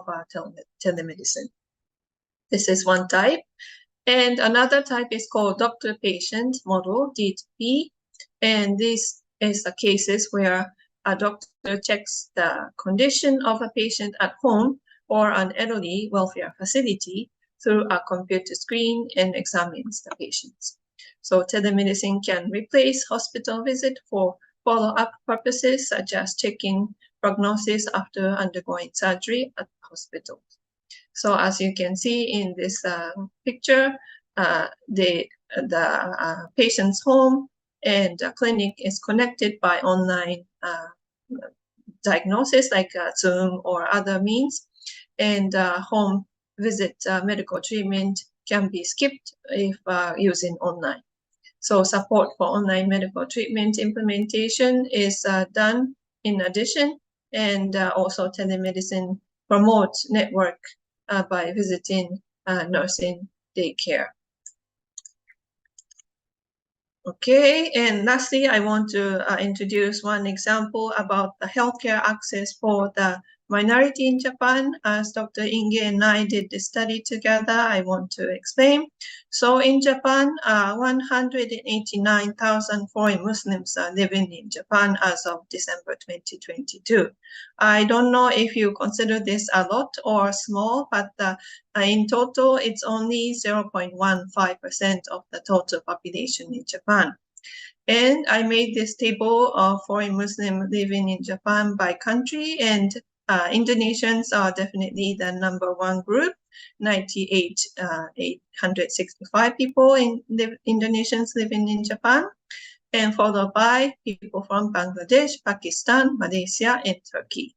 telemedicine. This is one type. And another type is called doctor-patient model, D2P. And this is the cases where a doctor checks the condition of a patient at home or an elderly welfare facility through a computer screen and examines the patients. So telemedicine can replace hospital visit for follow-up purposes, such as checking prognosis after undergoing surgery at hospitals. So as you can see in this picture, the the patient's home, and the clinic is connected by online diagnosis like Zoom or other means, and home visit medical treatment can be skipped if using online. So support for online medical treatment implementation is done in addition, and also telemedicine promotes network by visiting nursing daycare. Okay, and lastly, I want to introduce one example about the healthcare access for the minority in Japan. As Dr. Inge and I did the study together, I want to explain. So in Japan, 189,000 foreign Muslims are living in Japan as of December 2022. I don't know if you consider this a lot or small, but in total, it's only 0.15% of the total population in Japan. And I made this table of foreign Muslim living in Japan by country, and Indonesians are definitely the number one group, 865 people Indonesians living in Japan, and followed by people from Bangladesh, Pakistan, Malaysia, and Turkey.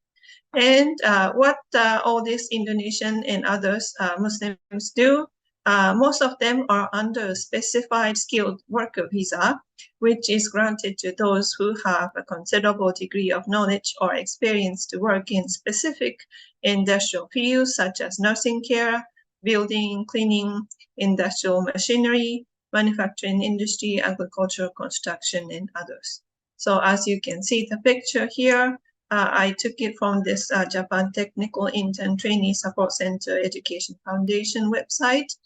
And what all these Indonesian and others Muslims do, most of them are under a specified skilled worker visa, which is granted to those who have a considerable degree of knowledge or experience to work in specific industrial fields such as nursing care, building, cleaning, industrial machinery, manufacturing industry, agricultural, construction, and others. So as you can see the picture here, I took it from this Japan Technical Intern Trainee Support Center Education Foundation website.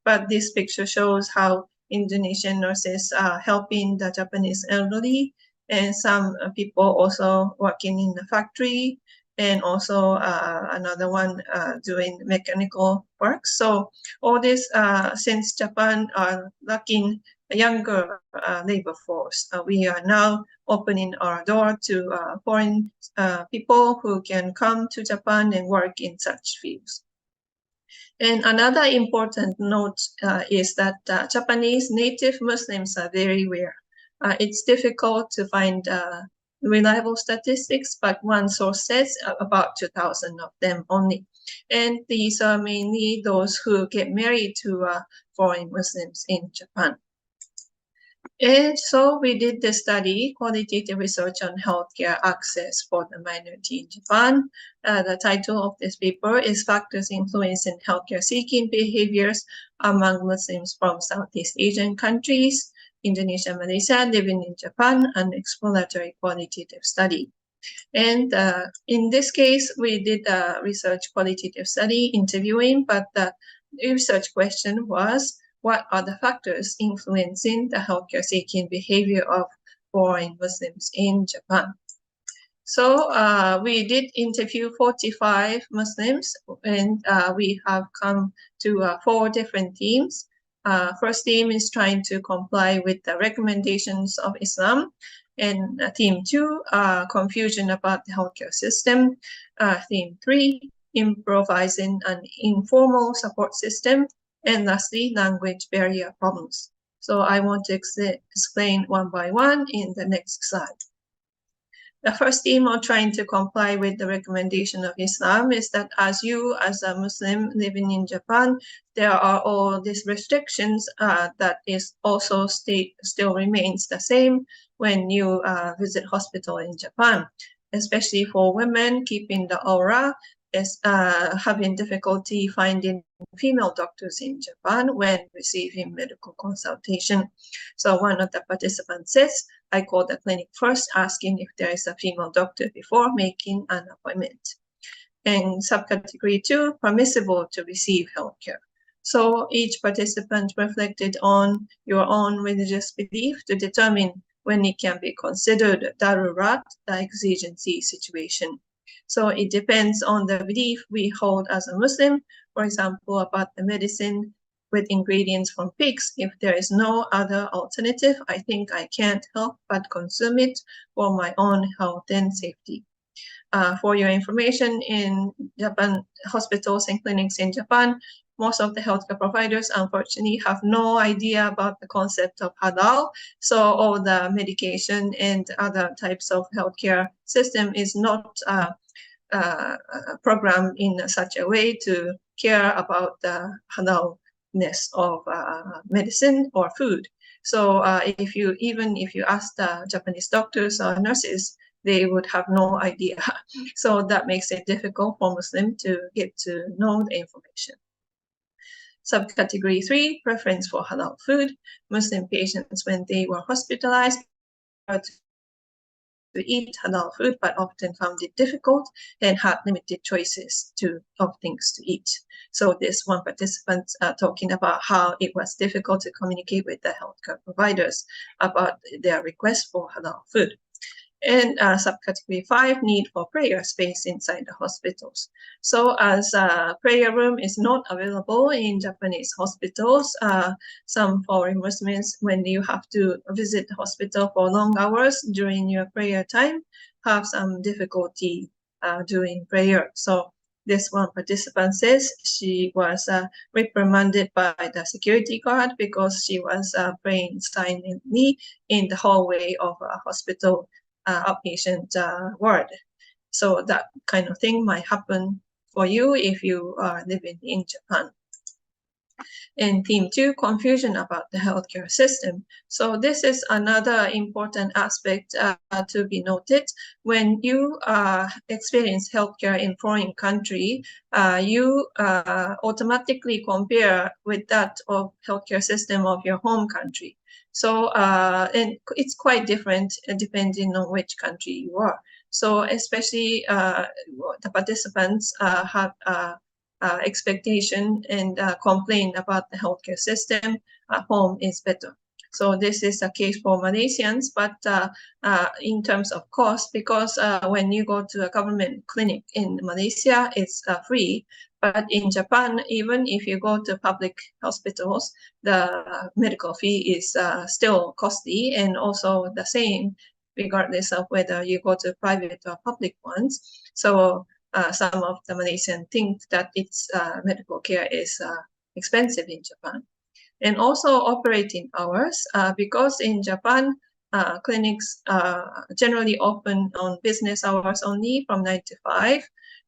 But this picture shows how Indonesian nurses are helping the Japanese elderly, and some people also working in the factory, and also another one doing mechanical work. So all this, since Japan are lacking a younger labor force, we are now opening our door to foreign people who can come to Japan and work in such fields. And another important note is that Japanese native Muslims are very rare. It's difficult to find reliable statistics, but one source says about 2,000 of them only. And these are mainly those who get married to foreign Muslims in Japan. And so we did the study, qualitative research on healthcare access for the minority in Japan. The title of this paper is Factors Influencing Healthcare Seeking Behaviors Among Muslims from Southeast Asian Countries, Indonesia, Malaysia, Living in Japan, an Exploratory Qualitative Study. And in this case, we did a research qualitative study interviewing, but the research question was, what are the factors influencing the healthcare seeking behavior of foreign Muslims in Japan? So we did interview 45 Muslims, and we have come to 4 different themes. First theme is trying to comply with the recommendations of Islam. And theme 2, confusion about the healthcare system. Theme 3, improvising an informal support system. And lastly, language barrier problems. So I want to explain one by one in the next slide. The first theme on trying to comply with the recommendation of Islam is that as a Muslim living in Japan, there are all these restrictions that is also still remains the same when you visit hospital in Japan, especially for women keeping the aura, is having difficulty finding female doctors in Japan when receiving medical consultation. So one of the participants says, I called the clinic first asking if there is a female doctor before making an appointment. And subcategory 2, permissible to receive healthcare. So each participant reflected on your own religious belief to determine when it can be considered darurat, the exigency situation. So it depends on the belief we hold as a Muslim, for example, about the medicine with ingredients from pigs. If there is no other alternative, I think I can't help but consume it for my own health and safety. For your information, in Japan, hospitals and clinics in Japan, most of the healthcare providers, unfortunately, have no idea about the concept of halal. So all the medication and other types of healthcare system is not programmed in such a way to care about the halalness of medicine or food. So even if you ask the Japanese doctors or nurses, they would have no idea. So that makes it difficult for Muslims to get to know the information. Subcategory 3, preference for halal food. Muslim patients, when they were hospitalized, to eat halal food, but often found it difficult and had limited choices of things to eat. So this one participant talking about how it was difficult to communicate with the healthcare providers about their request for halal food. And subcategory 5, need for prayer space inside the hospitals. So as a prayer room is not available in Japanese hospitals, some foreign Muslims, when you have to visit the hospital for long hours during your prayer time, have some difficulty doing prayer. So this one participant says she was reprimanded by the security guard because she was praying silently in the hallway of a hospital outpatient ward. So that kind of thing might happen for you if you are living in Japan. And theme 2, confusion about the healthcare system. So this is another important aspect to be noted. When you experience healthcare in foreign country, you automatically compare with that of healthcare system of your home country. So and it's quite different depending on which country you are. So especially the participants have expectation and complain about the healthcare system at home is better. So this is a case for Malaysians, but in terms of cost, because when you go to a government clinic in Malaysia, it's free. But in Japan, even if you go to public hospitals, the medical fee is still costly, and also the same regardless of whether you go to private or public ones. So some of the Malaysians think that its medical care is expensive in Japan. And also operating hours, because in Japan, clinics are generally open on business hours only from 9 to 5.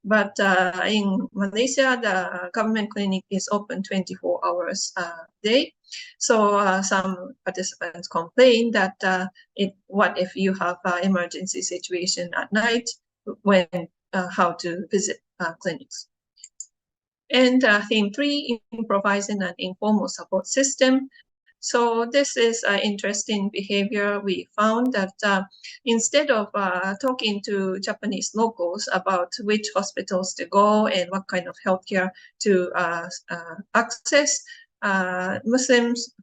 But in Malaysia, the government clinic is open 24 hours a day. So some participants complain that what if you have an emergency situation at night when how to visit clinics. And theme 3, improvising an informal support system. So this is an interesting behavior. We found that instead of talking to Japanese locals about which hospitals to go and what kind of healthcare to access,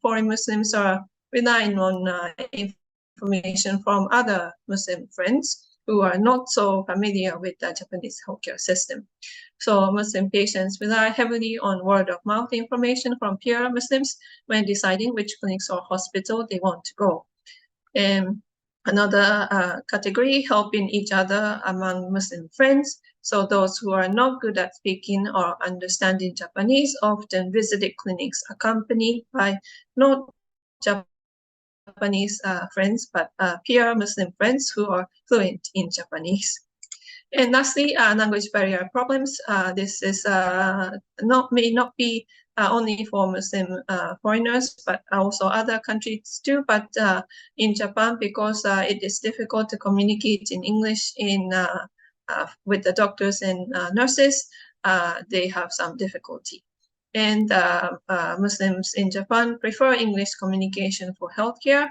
foreign Muslims are relying on information from other Muslim friends who are not so familiar with the Japanese healthcare system. So Muslim patients rely heavily on word-of-mouth information from peer Muslims when deciding which clinics or hospital they want to go. And another category, helping each other among Muslim friends. So those who are not good at speaking or understanding Japanese often visited clinics accompanied by not Japanese friends, but peer Muslim friends who are fluent in Japanese. And lastly, language barrier problems. This is may not be only for Muslim foreigners, but also other countries too. But in Japan, because it is difficult to communicate in English with the doctors and nurses, they have some difficulty. And Muslims in Japan prefer English communication for healthcare,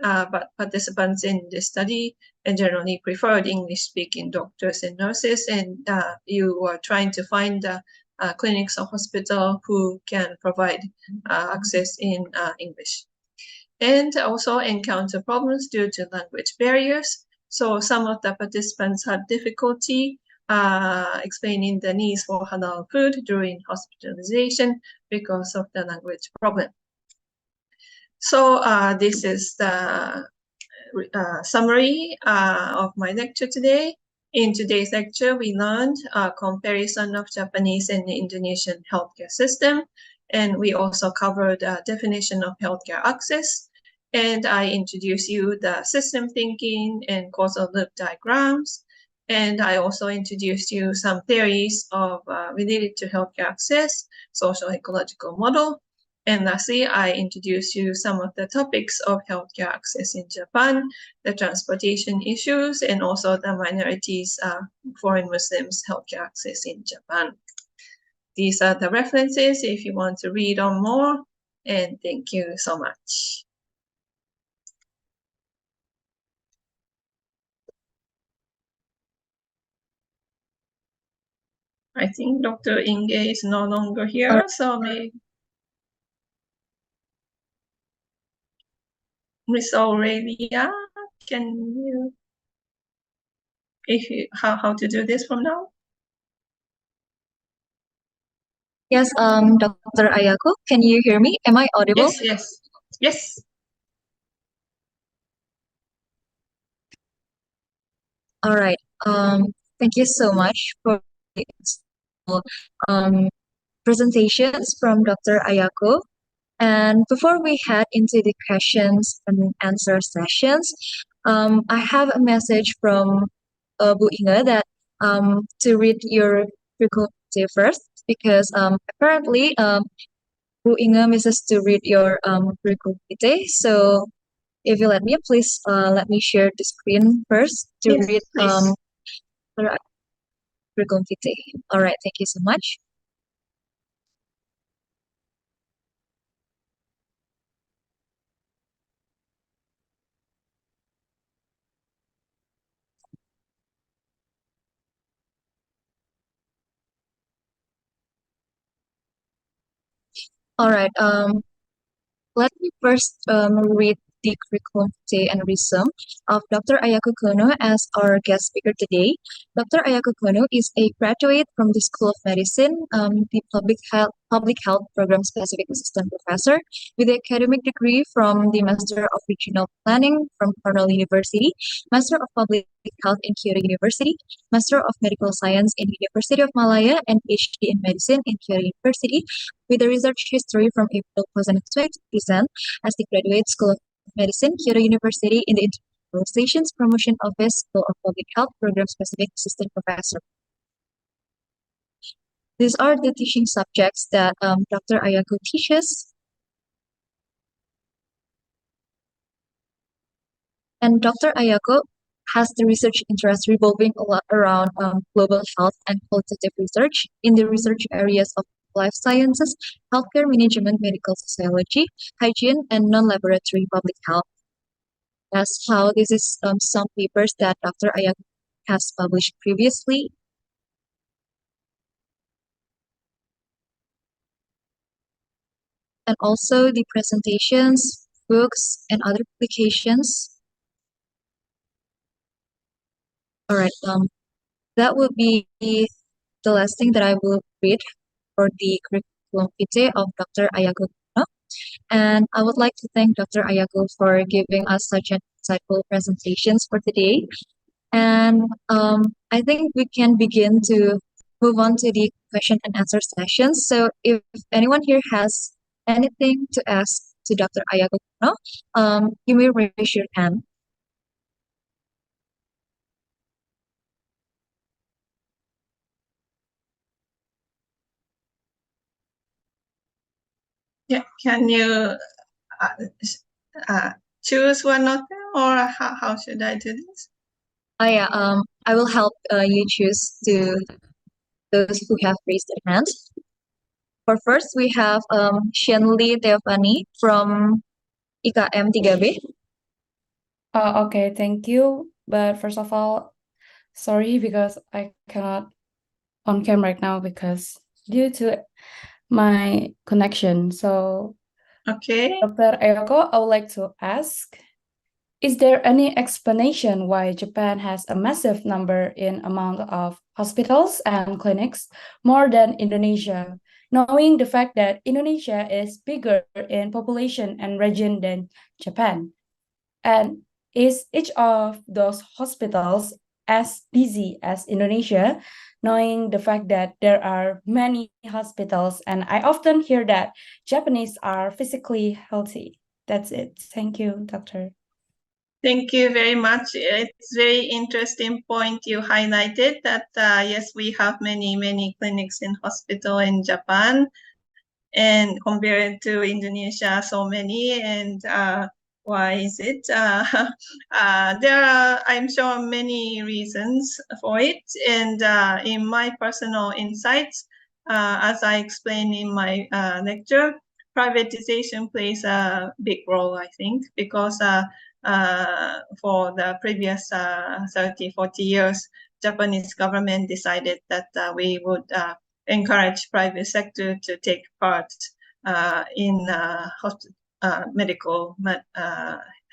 but participants in this study generally preferred English-speaking doctors and nurses, and you are trying to find clinics or hospital who can provide access in English. And also encounter problems due to language barriers. So some of the participants had difficulty explaining the needs for halal food during hospitalization because of the language problem. So this is the summary of my lecture today. In today's lecture, we learned a comparison of Japanese and Indonesian healthcare system, and we also covered a definition of healthcare access. And I introduced you the system thinking and causal loop diagrams. And I also introduced you some theories of related to healthcare access, social ecological model. And lastly, I introduced you some of the topics of healthcare access in Japan, the transportation issues, and also the minorities, foreign Muslims, healthcare access in Japan. These are the references if you want to read on more, and thank you so much. I think Dr. Inge is no longer here, so maybe Miss Aurelia, can you, how to do this from now? Yes, Dr. Ayako, can you hear me? Am I audible? Yes. All right. Thank you so much for the presentations from Dr. Ayako. And before we head into the questions and answer sessions, I have a message from Bu Inge that to read your curriculum first, because apparently Bu Inge misses to read your curriculum vitae. So if you let me, please let me share the screen first to Yes, read please. curriculum vitae. All right, thank you so much. All right. Let me first read the curriculum vitae and resume of Dr. Ayako Kono as our guest speaker today. Dr. Ayako Kono is a graduate from the School of Medicine, the Public Health Program Specific Assistant Professor, with an academic degree from the Master of Regional Planning from Cornell University, Master of Public Health in Kyoto University, Master of Medical Science in University of Malaya, and PhD in Medicine in Kyoto University, with a research history from April 2020 to present as the Graduate School of Medicine, Kyoto University, in the International Relations Promotion Office, School of Public Health Program Specific Assistant Professor. These are the teaching subjects that Dr. Ayako teaches. And Dr. Ayako has the research interest revolving a lot around global health and qualitative research in the research areas of life sciences, healthcare management, medical sociology, hygiene, and non-laboratory public health. That's how this is some papers that Dr. Ayako has published previously. And also the presentations, books, and other publications. All right, that would be the last thing that I will read for the curriculum vitae of Dr. Ayako Kono. And I would like to thank Dr. Ayako for giving us such an insightful presentations for today. And I think we can begin to move on to the question and answer sessions. So if anyone here has anything to ask to Dr. Ayako Kono, you may raise your hand. Yeah, can you choose one of them, or how should I do this? Oh yeah, I will help you choose to those who have raised their hands. For first, we have Shenli Teofani from IKM 3B. Okay, thank you. But first of all, sorry because I cannot on cam right now because due to my connection. So, Okay. Dr. Ayako, I would like to ask, is there any explanation why Japan has a massive number in amount of hospitals and clinics more than Indonesia, knowing the fact that Indonesia is bigger in population and region than Japan? And is each of those hospitals as busy as Indonesia, knowing the fact that there are many hospitals, and I often hear that Japanese are physically healthy. That's it. Thank you, Doctor. Thank you very much. It's very interesting point you highlighted that yes, we have many clinics in hospital in Japan, and compared to Indonesia, so many. And why is it? There are, I'm sure, many reasons for it. And in my personal insights, as I explained in my lecture, privatization plays a big role, I think, because for the previous 30, 40 years, Japanese government decided that we would encourage private sector to take part in medical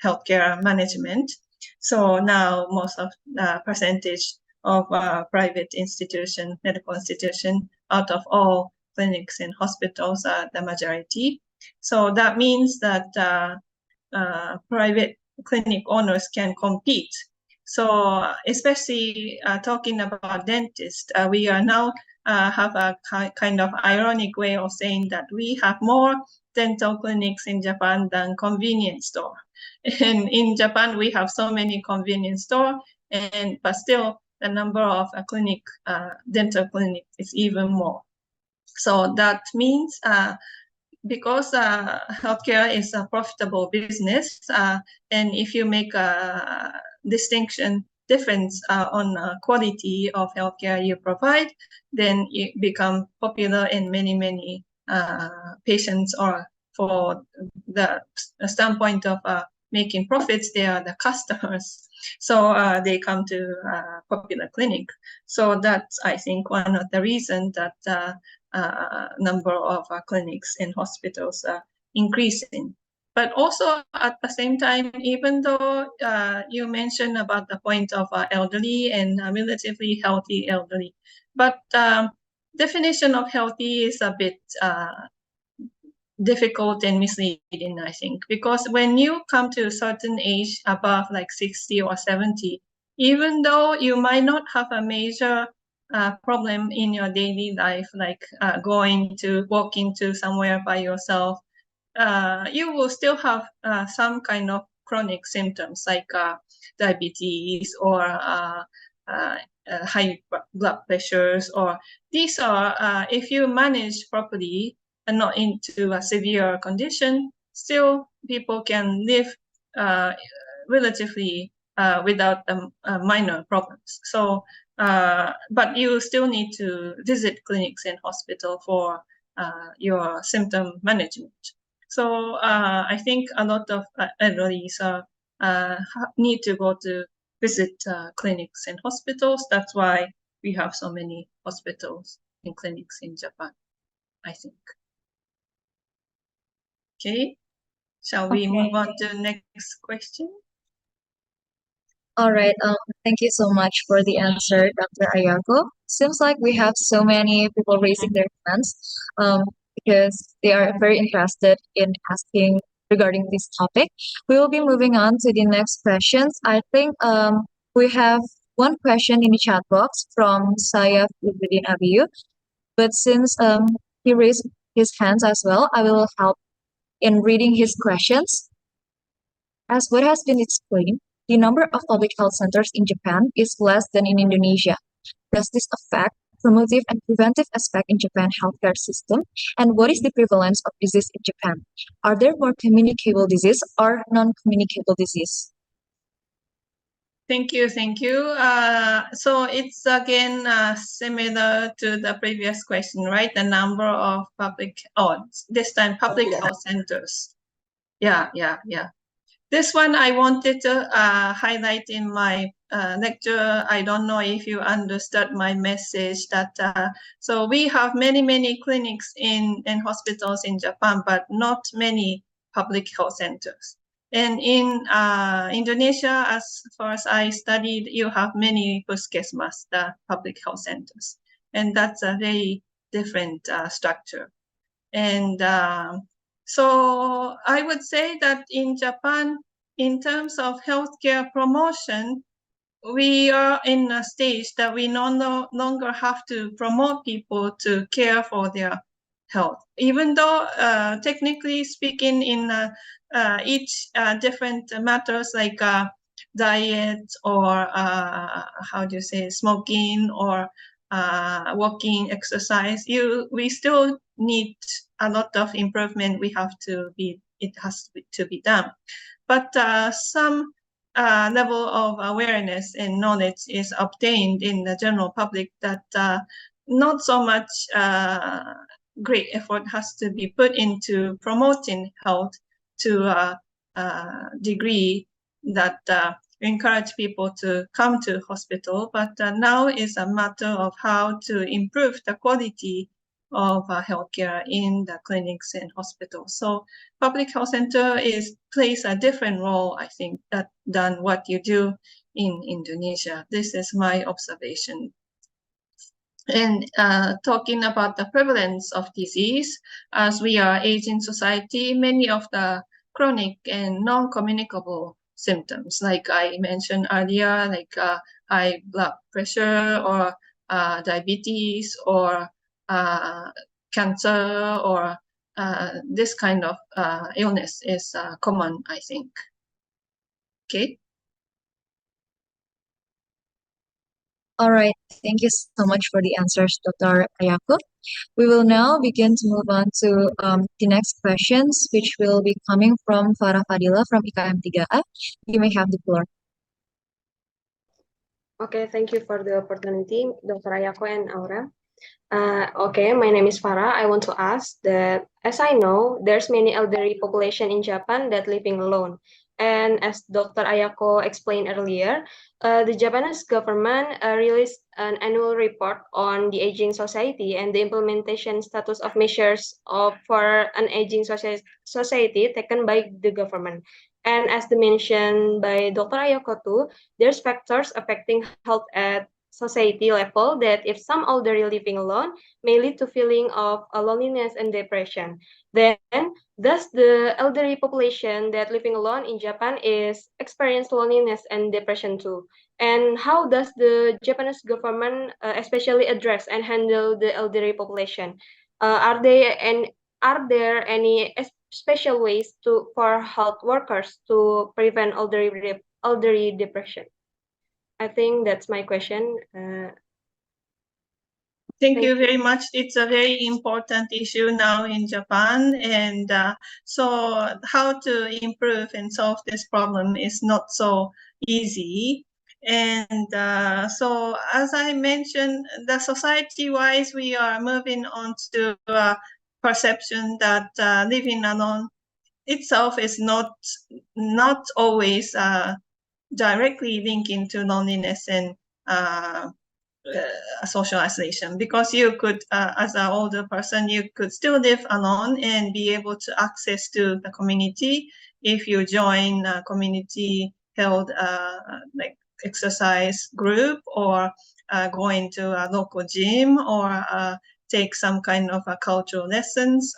healthcare management. So now most of the percentage of private institution, medical institution, out of all clinics and hospitals are the majority. So that means that private clinic owners can compete. So especially talking about dentists, we are now have a kind of ironic way of saying that we have more dental clinics in Japan than convenience store. And in Japan, we have so many convenience store, but still the number of dental clinic is even more. So that means because healthcare is a profitable business, and if you make a difference on quality of healthcare you provide, then it become popular in many patients, or for the standpoint of making profits, they are the customers. So they come to popular clinic. So that's, I think, one of the reasons that number of clinics and hospitals are increasing. But also at the same time, even though you mentioned about the point of elderly and relatively healthy elderly, but definition of healthy is a bit difficult and misleading, I think, because when you come to a certain age, above like 60 or 70, even though you might not have a major problem in your daily life, like walking to somewhere by yourself, you will still have some kind of chronic symptoms like diabetes or high blood pressures, or these are, if you manage properly and not into a severe condition, still people can live relatively without minor problems. So, but you still need to visit clinics and hospital for your symptom management. So I think a lot of elderly need to go to visit clinics and hospitals. That's why we have so many hospitals and clinics in Japan, I think. Okay, shall we move on to the next question? All right. Thank you so much for the answer, Dr. Ayako. Seems like we have so many people raising their hands because they are very interested in asking regarding this topic. We will be moving on to the next questions. I think we have one question in the chat box from Sayaf Ibrahim Abiyu, but since he raised his hands as well, I will help in reading his questions. As what has been explained, the number of public health centers in Japan is less than in Indonesia. Does this affect promotive and preventive aspect in Japan healthcare system? And what is the prevalence of disease in Japan? Are there more communicable disease or non-communicable disease? Thank you. So it's again similar to the previous question, right? The number of this time public health centers. Yeah. This one I wanted to highlight in my lecture. I don't know if you understood my message that so we have many clinics and hospitals in Japan, but not many public health centers. And in Indonesia, as far as I studied, you have many puskesmas, the public health centers, and that's a very different structure. And so I would say that in Japan, in terms of healthcare promotion, we are in a stage that we no longer have to promote people to care for their health, even though technically speaking in each different matters like diet or how do you say smoking or walking, exercise, we still need a lot of improvement. It has to be done, but some level of awareness and knowledge is obtained in the general public that not so much great effort has to be put into promoting health to a degree that encourage people to come to hospital, but now is a matter of how to improve the quality of healthcare in the clinics and hospitals. So public health center plays a different role, I think, than what you do in Indonesia. This is my observation. And talking about the prevalence of disease, as we are aging society, many of the chronic and non-communicable symptoms, like I mentioned earlier, like high blood pressure or diabetes or cancer or this kind of illness is common, I think. Okay. All right, thank you so much for the answers, Dr. Ayako. We will now begin to move on to the next questions, which will be coming from Farah Fadila from IKM 3A. You may have the floor. Okay, thank you for the opportunity, Dr. Ayako and Aura. Okay, my name is Farah. I want to ask that, as I know, there's many elderly population in Japan that living alone. And as Dr. Ayako explained earlier, the Japanese government released an annual report on the aging society and the implementation status of measures for an aging society taken by the government. And as mentioned by Dr. Ayako too, there's factors affecting health at society level that if some elderly living alone may lead to feeling of loneliness and depression. Then, does the elderly population that living alone in Japan is experience loneliness and depression too? And how does the Japanese government especially address and handle the elderly population? Are there any special ways for health workers to prevent elderly depression? I think that's my question. Thank you very much. It's a very important issue now in Japan. And so how to improve and solve this problem is not so easy. And so as I mentioned, the society-wise, we are moving on to a perception that living alone itself is not always directly linking to loneliness and social isolation, because you could, as an older person, you could still live alone and be able to access to the community if you join a community held like exercise group or go into a local gym or take some kind of cultural lessons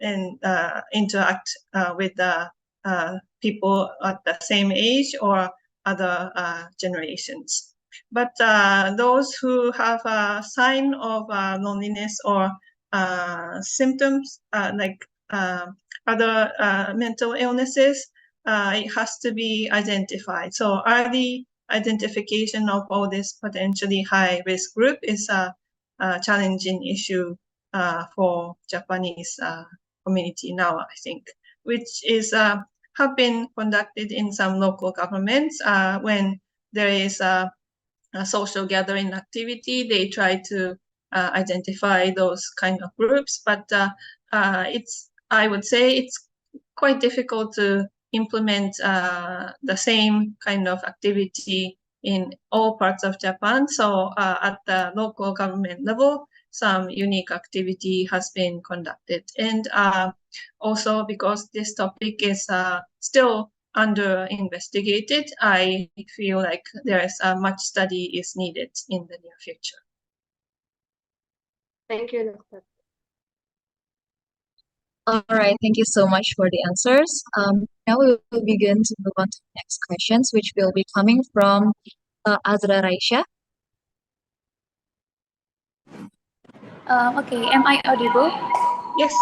and interact with the people at the same age or other generations. But those who have a sign of loneliness or symptoms like other mental illnesses, it has to be identified. So early identification of all this potentially high risk group is a challenging issue for Japanese community now, I think, which is have been conducted in some local governments when there is a social gathering activity. They try to identify those kind of groups, but I would say it's quite difficult to implement the same kind of activity in all parts of Japan. So at the local government level, some unique activity has been conducted. And also because this topic is still under investigated, I feel like there is much study is needed in the near future. Thank you, Doctor. All right, thank you so much for the answers. Now we will begin to move on to the next questions, which will be coming from Azra Raisha. Okay, am I audible? Yes.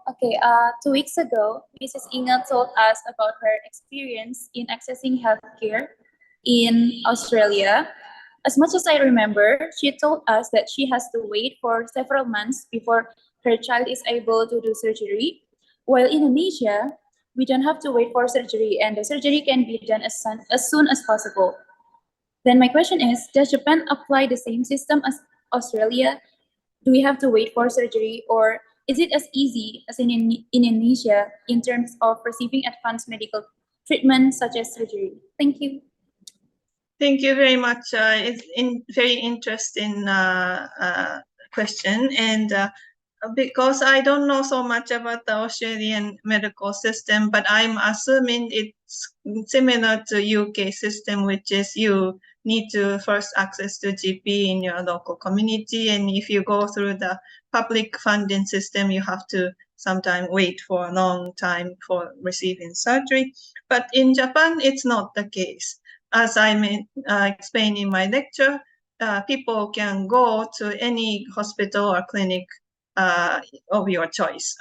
Okay, 2 weeks ago, Mrs. Inga told us about her experience in accessing healthcare in Australia. As much as I remember, she told us that she has to wait for several months before her child is able to do surgery. While in Indonesia, we don't have to wait for surgery and the surgery can be done as soon as possible. Then my question is, does Japan apply the same system as Australia? Do we have to wait for surgery, or is it as easy as in Indonesia in terms of receiving advanced medical treatment such as surgery? Thank you. Thank you very much. It's very interesting question, and because I don't know so much about the Australian medical system, but I'm assuming it's similar to UK system, which is you need to first access to GP in your local community, and if you go through the public funding system, you have to sometimes wait for a long time for receiving surgery. But in Japan, it's not the case. As I explained in my lecture, people can go to any hospital or clinic of your choice.